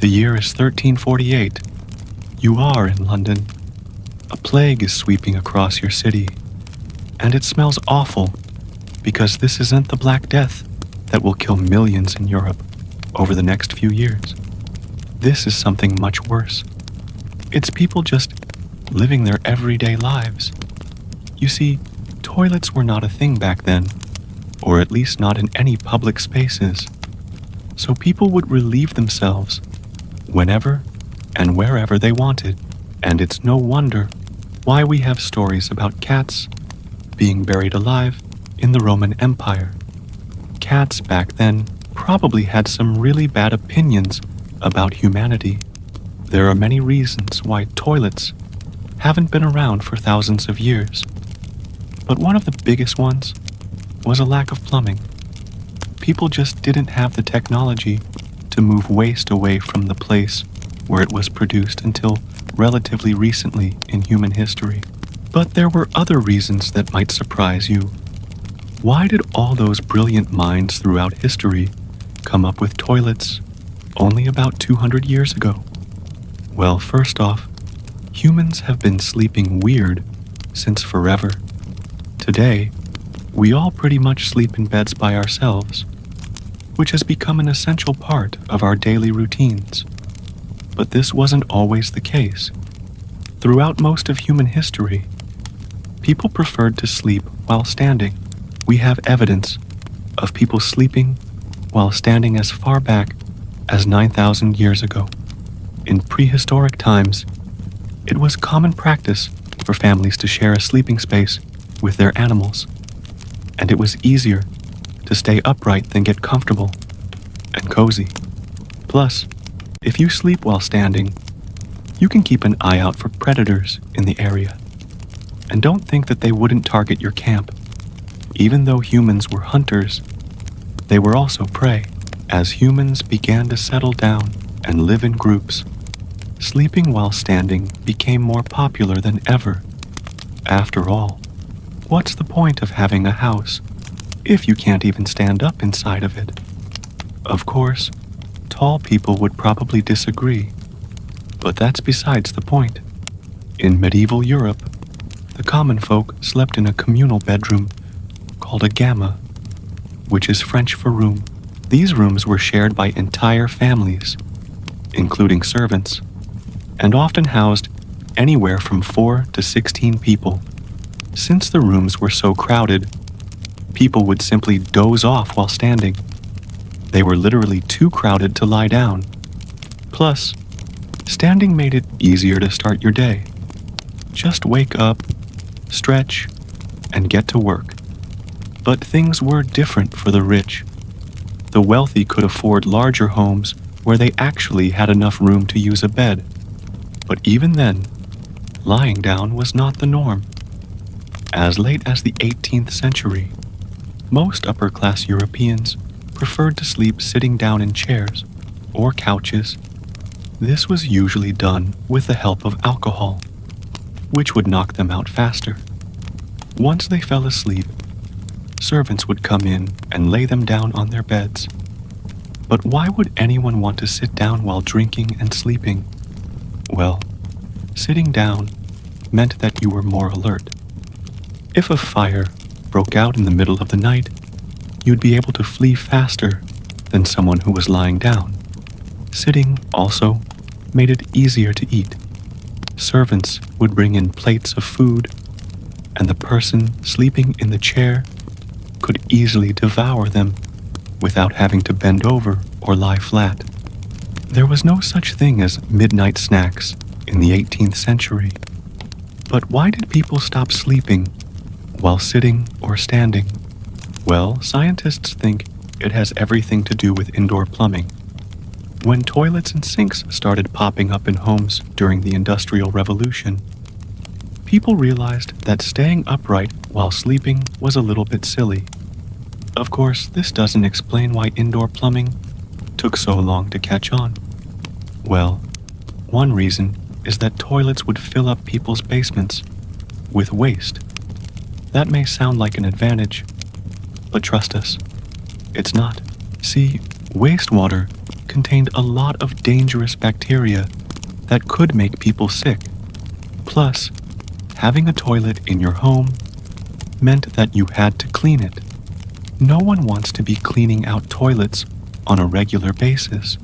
The year is 1348. You are in London. A plague is sweeping across your city, and it smells awful because this isn't the Black Death that will kill millions in Europe over the next few years. This is something much worse. It's people just living their everyday lives. You see, toilets were not a thing back then, or at least not in any public spaces. So people would relieve themselves whenever and wherever they wanted, and it's no wonder why we have stories about cats being buried alive in the Roman Empire. Cats back then probably had some really bad opinions about humanity. There are many reasons why toilets haven't been around for thousands of years, but one of the biggest ones was a lack of plumbing. People just didn't have the technology to move waste away from the place where it was produced until relatively recently in human history. But there were other reasons that might surprise you. Why did all those brilliant minds throughout history come up with toilets only about 200 years ago? Well, first off, humans have been sleeping weird since forever. Today, we all pretty much sleep in beds by ourselves, which has become an essential part of our daily routines. But this wasn't always the case. Throughout most of human history, people preferred to sleep while standing. We have evidence of people sleeping while standing as far back as 9,000 years ago. In prehistoric times, it was common practice for families to share a sleeping space with their animals, and it was easier to stay upright than get comfortable and cozy. Plus, if you sleep while standing, you can keep an eye out for predators in the area. And don't think that they wouldn't target your camp. Even though humans were hunters, they were also prey. As humans began to settle down and live in groups, sleeping while standing became more popular than ever. After all, what's the point of having a house if you can't even stand up inside of it? Of course, tall people would probably disagree, but that's besides the point. In medieval Europe, the common folk slept in a communal bedroom called a gamma, which is French for room. These rooms were shared by entire families, including servants, and often housed anywhere from 4 to 16 people. Since the rooms were so crowded, people would simply doze off while standing. They were literally too crowded to lie down. Plus, standing made it easier to start your day. Just wake up, stretch, and get to work. But things were different for the rich. The wealthy could afford larger homes where they actually had enough room to use a bed. But even then, lying down was not the norm. As late as the 18th century, most upper-class Europeans preferred to sleep sitting down in chairs or couches. This was usually done with the help of alcohol, which would knock them out faster. Once they fell asleep, servants would come in and lay them down on their beds. But why would anyone want to sit down while drinking and sleeping? Well, sitting down meant that you were more alert. If a fire broke out in the middle of the night, you'd be able to flee faster than someone who was lying down. Sitting also made it easier to eat. Servants would bring in plates of food, and the person sleeping in the chair could easily devour them without having to bend over or lie flat. There was no such thing as midnight snacks in the 18th century. But why did people stop sleeping while sitting or standing? Well, scientists think it has everything to do with indoor plumbing. When toilets and sinks started popping up in homes during the Industrial Revolution, people realized that staying upright while sleeping was a little bit silly. Of course, this doesn't explain why indoor plumbing took so long to catch on. Well, one reason is that toilets would fill up people's basements with waste. That may sound like an advantage, but trust us, it's not. See, wastewater contained a lot of dangerous bacteria that could make people sick. Plus, having a toilet in your home meant that you had to clean it. No one wants to be cleaning out toilets on a regular basis,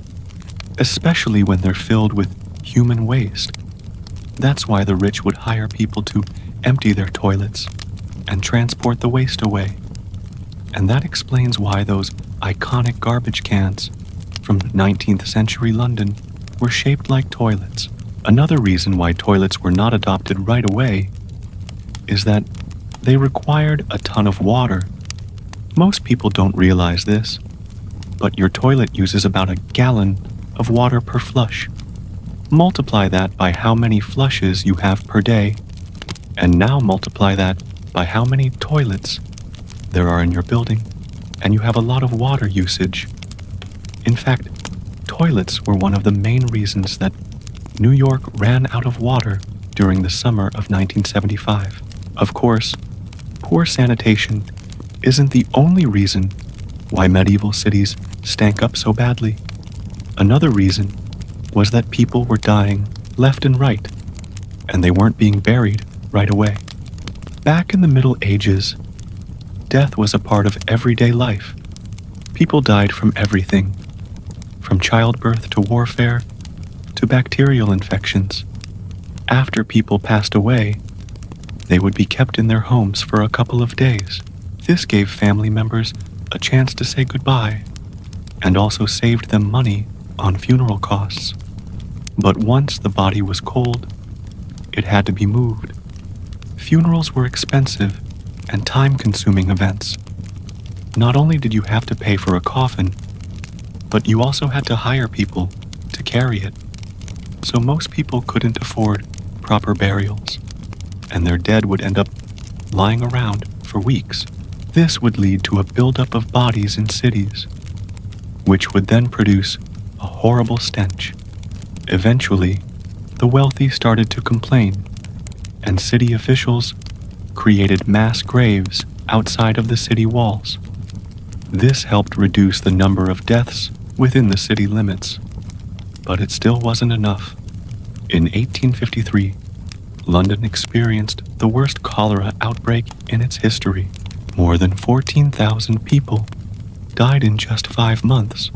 especially when they're filled with human waste. That's why the rich would hire people to empty their toilets and transport the waste away. And that explains why those iconic garbage cans from 19th century London were shaped like toilets. Another reason why toilets were not adopted right away is that they required a ton of water. Most people don't realize this, but your toilet uses about a gallon of water per flush. Multiply that by how many flushes you have per day, and now multiply that by how many toilets there are in your building, and you have a lot of water usage. In fact, toilets were one of the main reasons that New York ran out of water during the summer of 1975. Of course, poor sanitation isn't the only reason why medieval cities stank up so badly. Another reason was that people were dying left and right, and they weren't being buried right away. Back in the Middle Ages, death was a part of everyday life. People died from everything, from childbirth to warfare to bacterial infections. After people passed away, they would be kept in their homes for a couple of days. This gave family members a chance to say goodbye and also saved them money on funeral costs. But once the body was cold, it had to be moved. Funerals were expensive and time-consuming events. Not only did you have to pay for a coffin, but you also had to hire people to carry it. So most people couldn't afford proper burials, and their dead would end up lying around for weeks. This would lead to a buildup of bodies in cities, which would then produce a horrible stench. Eventually, the wealthy started to complain, and city officials created mass graves outside of the city walls. This helped reduce the number of deaths within the city limits, but it still wasn't enough. In 1853, London experienced the worst cholera outbreak in its history. More than 14,000 people died in just 5 months.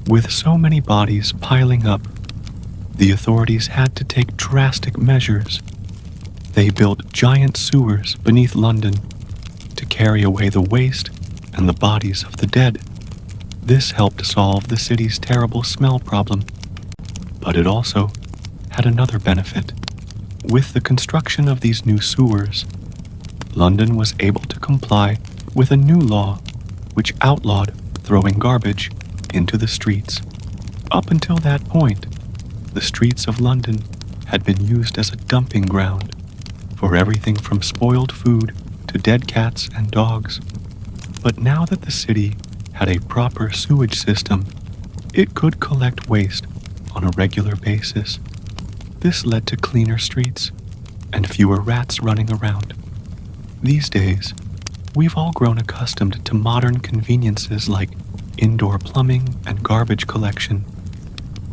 With so many bodies piling up, the authorities had to take drastic measures. They built giant sewers beneath London to carry away the waste and the bodies of the dead. This helped solve the city's terrible smell problem, but it also had another benefit. With the construction of these new sewers, London was able to comply with a new law which outlawed throwing garbage into the streets. Up until that point, the streets of London had been used as a dumping ground for everything from spoiled food to dead cats and dogs. But now that the city had a proper sewage system, it could collect waste on a regular basis. This led to cleaner streets and fewer rats running around. These days, we've all grown accustomed to modern conveniences like indoor plumbing and garbage collection.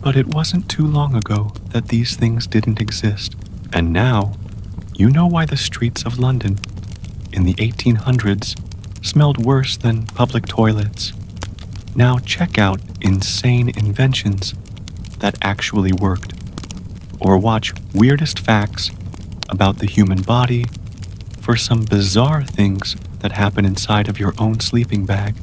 But it wasn't too long ago that these things didn't exist. And now, you know why the streets of London in the 1800s smelled worse than public toilets. Now check out insane inventions that actually worked, or watch weirdest facts about the human body for some bizarre things that happen inside of your own sleeping bag.